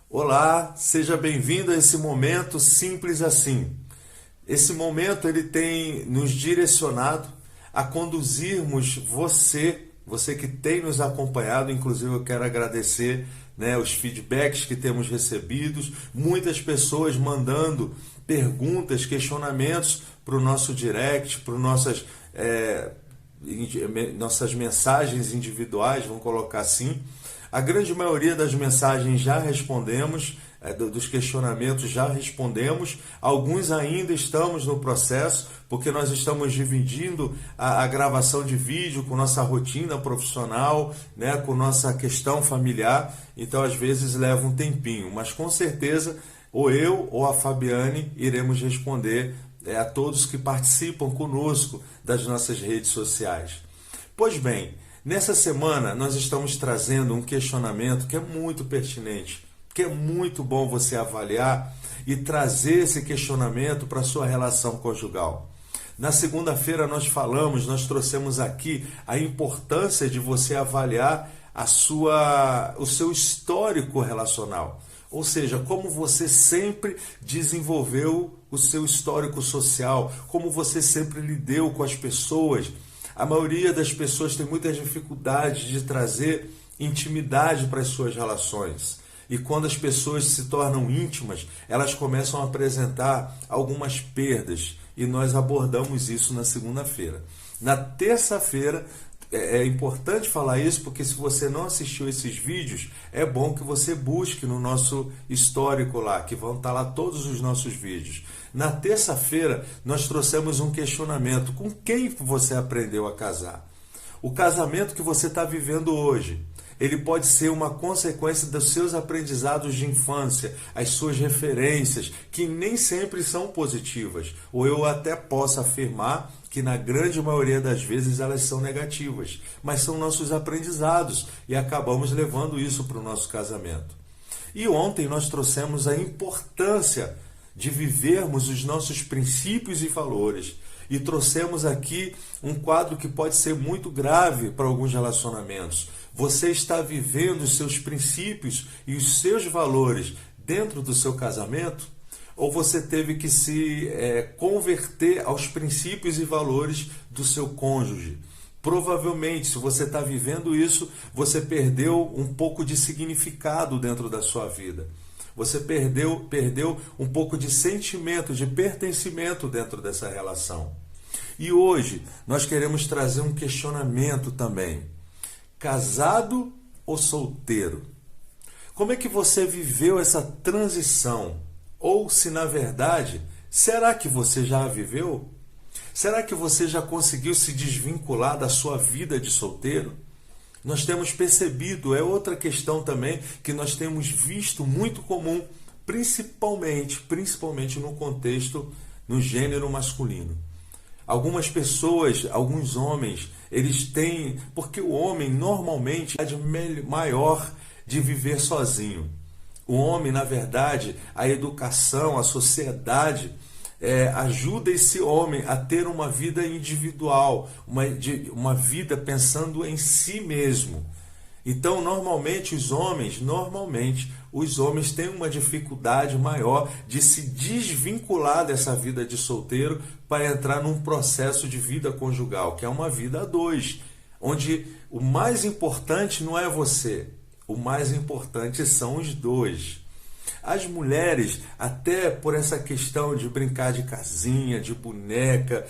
Olá, seja bem-vindo a esse momento simples assim. Esse momento ele tem nos direcionado a conduzirmos você que tem nos acompanhado. Inclusive eu quero agradecer, os feedbacks que temos recebidos, muitas pessoas mandando perguntas, questionamentos para o nosso direct, para nossas mensagens individuais, vamos colocar assim. A grande maioria das mensagens já respondemos, dos questionamentos já respondemos, alguns ainda estamos no processo, porque nós estamos dividindo a gravação de vídeo com nossa rotina profissional, com nossa questão familiar, então às vezes leva um tempinho, mas com certeza ou eu ou a Fabiane iremos responder a todos que participam conosco das nossas redes sociais. Pois bem, nessa semana nós estamos trazendo um questionamento que é muito pertinente, que é muito bom você avaliar e trazer esse questionamento para a sua relação conjugal. Na segunda-feira nós trouxemos aqui a importância de você avaliar o seu histórico relacional. Ou seja, como você sempre desenvolveu o seu histórico social, como você sempre lidou com as pessoas. A maioria das pessoas tem muitas dificuldades de trazer intimidade para as suas relações. E quando as pessoas se tornam íntimas, elas começam a apresentar algumas perdas. E nós abordamos isso na segunda-feira. Na terça-feira, é importante falar isso, porque se você não assistiu esses vídeos, é bom que você busque no nosso histórico lá, que vão estar lá todos os nossos vídeos. Na terça-feira, nós trouxemos um questionamento: com quem você aprendeu a casar? O casamento que você está vivendo hoje, ele pode ser uma consequência dos seus aprendizados de infância, as suas referências, que nem sempre são positivas. Ou eu até posso afirmar que na grande maioria das vezes elas são negativas. Mas são nossos aprendizados e acabamos levando isso para o nosso casamento. E ontem nós trouxemos a importância de vivermos os nossos princípios e valores. E trouxemos aqui um quadro que pode ser muito grave para alguns relacionamentos. Você está vivendo os seus princípios e os seus valores dentro do seu casamento? Ou você teve que se converter aos princípios e valores do seu cônjuge? Provavelmente, se você está vivendo isso, você perdeu um pouco de significado dentro da sua vida. Você perdeu um pouco de sentimento, de pertencimento dentro dessa relação. E hoje nós queremos trazer um questionamento também. Casado ou solteiro? Como é que você viveu essa transição? Ou se na verdade, será que você já a viveu? Será que você já conseguiu se desvincular da sua vida de solteiro? Nós temos percebido, é outra questão também que nós temos visto muito comum, principalmente no contexto, no gênero masculino. Algumas pessoas, alguns homens, eles têm, porque o homem normalmente é de maior de viver sozinho. O homem, na verdade, a educação, a sociedade ajuda esse homem a ter uma vida individual, uma vida pensando em si mesmo. Então, normalmente os homens têm uma dificuldade maior de se desvincular dessa vida de solteiro para entrar num processo de vida conjugal, que é uma vida a dois, onde o mais importante não é você, o mais importante são os dois. As mulheres, até por essa questão de brincar de casinha, de boneca,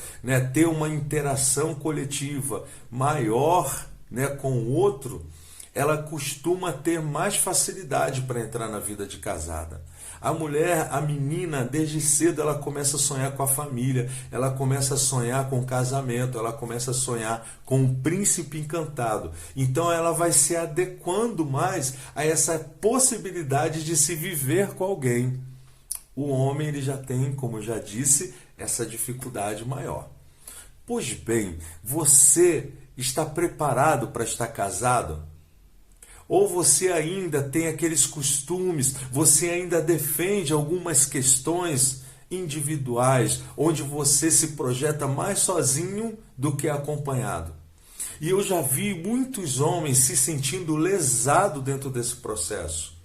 ter uma interação coletiva maior com o outro, ela costuma ter mais facilidade para entrar na vida de casada. A mulher, a menina, desde cedo ela começa a sonhar com a família, ela começa a sonhar com o casamento, ela começa a sonhar com um príncipe encantado. Então ela vai se adequando mais a essa possibilidade de se viver com alguém. O homem ele já tem, como eu já disse, essa dificuldade maior. Pois bem, você está preparado para estar casado? Ou você ainda tem aqueles costumes, você ainda defende algumas questões individuais, onde você se projeta mais sozinho do que acompanhado. E eu já vi muitos homens se sentindo lesados dentro desse processo.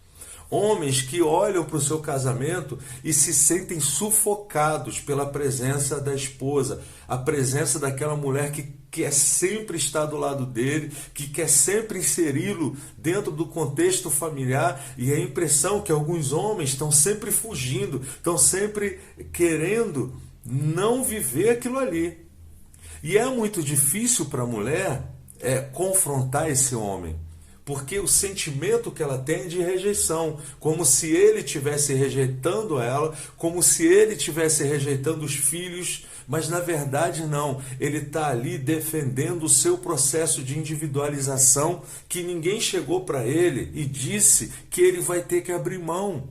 Homens que olham para o seu casamento e se sentem sufocados pela presença da esposa, a presença daquela mulher que quer sempre estar do lado dele, que quer sempre inseri-lo dentro do contexto familiar, e a impressão que alguns homens estão sempre fugindo, estão sempre querendo não viver aquilo ali. E é muito difícil para a mulher confrontar esse homem, porque o sentimento que ela tem é de rejeição, como se ele estivesse rejeitando ela, como se ele estivesse rejeitando os filhos, mas na verdade não, ele está ali defendendo o seu processo de individualização, que ninguém chegou para ele e disse que ele vai ter que abrir mão.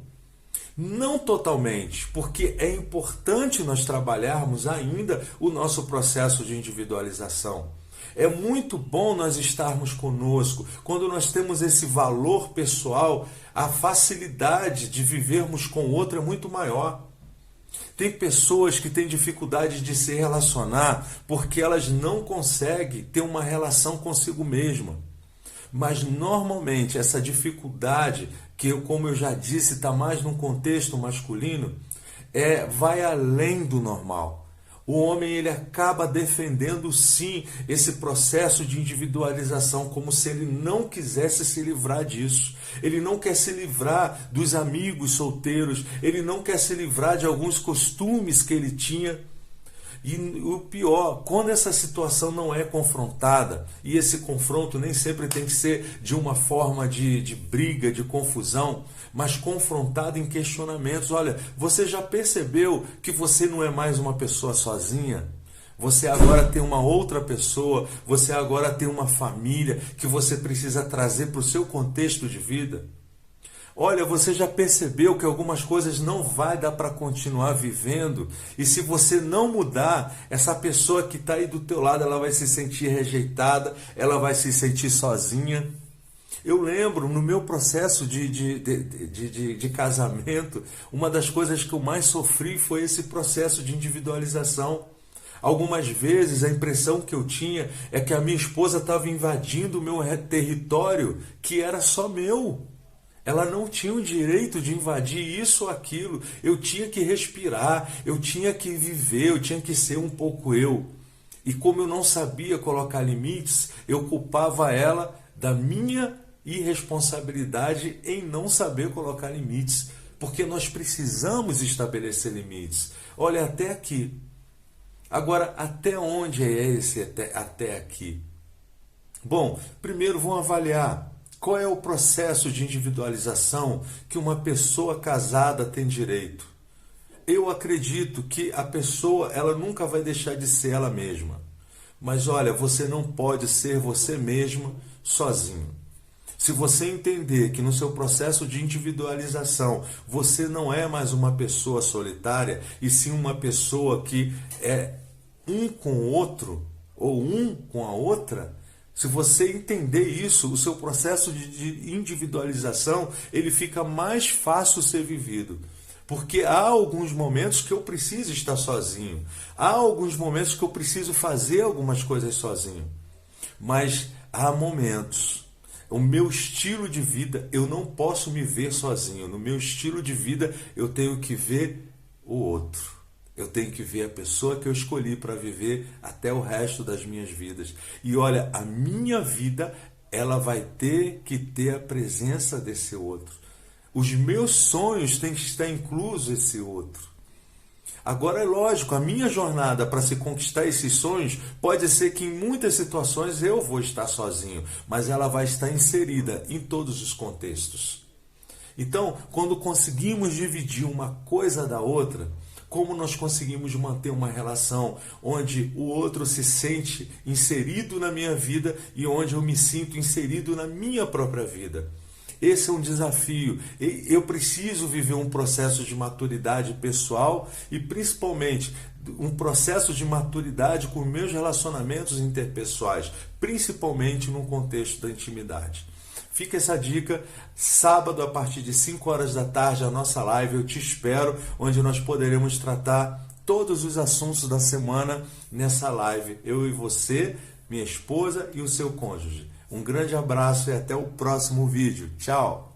Não totalmente, porque é importante nós trabalharmos ainda o nosso processo de individualização. É muito bom nós estarmos conosco. Quando nós temos esse valor pessoal, a facilidade de vivermos com o outro é muito maior. Tem pessoas que têm dificuldade de se relacionar porque elas não conseguem ter uma relação consigo mesma. Mas normalmente essa dificuldade, que como eu já disse, está mais num contexto masculino, vai além do normal. O homem ele acaba defendendo sim esse processo de individualização, como se ele não quisesse se livrar disso. Ele não quer se livrar dos amigos solteiros, ele não quer se livrar de alguns costumes que ele tinha. E o pior, quando essa situação não é confrontada, e esse confronto nem sempre tem que ser de uma forma de briga, de confusão, mas confrontado em questionamentos. Olha, você já percebeu que você não é mais uma pessoa sozinha? Você agora tem uma outra pessoa, você agora tem uma família que você precisa trazer para o seu contexto de vida? Olha, você já percebeu que algumas coisas não vai dar para continuar vivendo? E se você não mudar, essa pessoa que está aí do teu lado, ela vai se sentir rejeitada, ela vai se sentir sozinha. Eu lembro, no meu processo de casamento, uma das coisas que eu mais sofri foi esse processo de individualização. Algumas vezes a impressão que eu tinha é que a minha esposa estava invadindo o meu território, que era só meu. Ela não tinha o direito de invadir isso ou aquilo. Eu tinha que respirar, eu tinha que viver, eu tinha que ser um pouco eu. E como eu não sabia colocar limites, eu culpava ela da minha irresponsabilidade em não saber colocar limites. Porque nós precisamos estabelecer limites. Olha, até aqui. Agora, até onde é esse até aqui? Bom, primeiro vamos avaliar qual é o processo de individualização que uma pessoa casada tem direito. Eu acredito que a pessoa ela nunca vai deixar de ser ela mesma. Mas olha, você não pode ser você mesma sozinho. Se você entender que no seu processo de individualização você não é mais uma pessoa solitária, e sim uma pessoa que é um com o outro, ou um com a outra, se você entender isso, o seu processo de individualização ele fica mais fácil ser vivido. Porque há alguns momentos que eu preciso estar sozinho. Há alguns momentos que eu preciso fazer algumas coisas sozinho. Mas há momentos. O meu estilo de vida, eu não posso me ver sozinho. No meu estilo de vida, eu tenho que ver o outro. Eu tenho que ver a pessoa que eu escolhi para viver até o resto das minhas vidas. E olha, a minha vida, ela vai ter que ter a presença desse outro. Os meus sonhos têm que estar incluso esse outro. Agora é lógico, a minha jornada para se conquistar esses sonhos pode ser que em muitas situações eu vou estar sozinho, mas ela vai estar inserida em todos os contextos. Então, quando conseguimos dividir uma coisa da outra, como nós conseguimos manter uma relação onde o outro se sente inserido na minha vida e onde eu me sinto inserido na minha própria vida? Esse é um desafio. Eu preciso viver um processo de maturidade pessoal e principalmente um processo de maturidade com meus relacionamentos interpessoais, principalmente no contexto da intimidade. Fica essa dica, sábado a partir de 5 horas da tarde a nossa live, eu te espero, onde nós poderemos tratar todos os assuntos da semana nessa live. Eu e você, minha esposa e o seu cônjuge. Um grande abraço e até o próximo vídeo. Tchau!